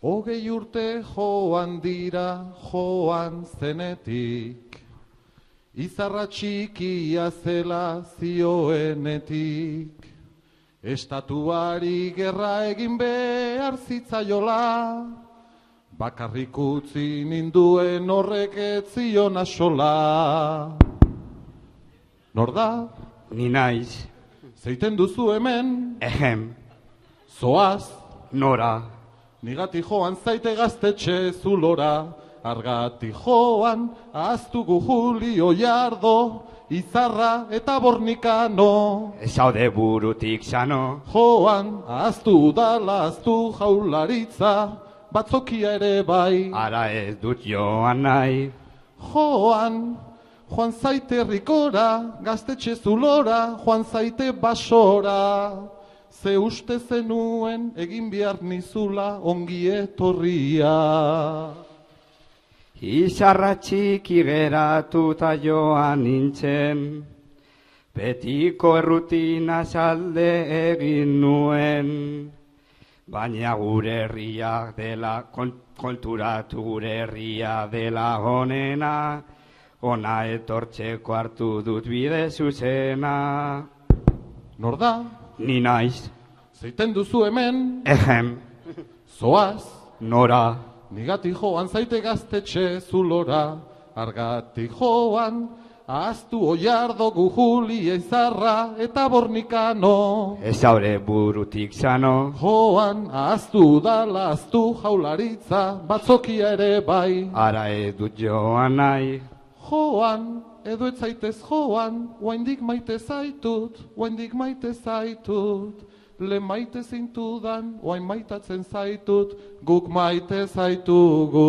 Hogei urte joan dira joan zenetik, izarra txikia zela zioenetik. Estatuari gerra egin behar zitzaiola, bakarrik utzi ninduen horrek ez zion asola. Nor da? Ni naiz. Zeiten duzu hemen? Ehem. Zoaz? Nora. Nigati joan zaite gaztetxe zulora, argati joan ahaztugu Julio Jardo, Izarra eta Bornikano. Zaude burutik sano. Joan ahaztu udala, ahaztu jaularitza, batzokia ere bai. Ara ez dut joan nahi. Joan zaite herrikora, gaztetxe zulora, joan zaite basora. Ze uste zenuen egin behar nizula ongi etorria. Izarra txiki geratuta joan nintzen, betiko errutina salde egin nuen. Baina gure herria dela, konturatu gure herria dela honena, ona etortzeko hartu dut bide zuzena. Nor da? Ni naiz. Zeiten duzu hemen? Ehem. Zoaz? Nora. Nigati joan zaite gaztetxe zulora, argati joan ahaztu Oiardo, Gujuli, Izarra eta Bornikano. Ez zaure burutik sano. Joan ahaztu udala, ahaztu jaularitza, batzokia ere bai. Ara ez dut joan nahi. Joan, edo ez zaitez joan, oaindik maite zaitut, oaindik maite zaitut. Le maite zintudan, oain maitatzen zaitut, guk maite zaitugu.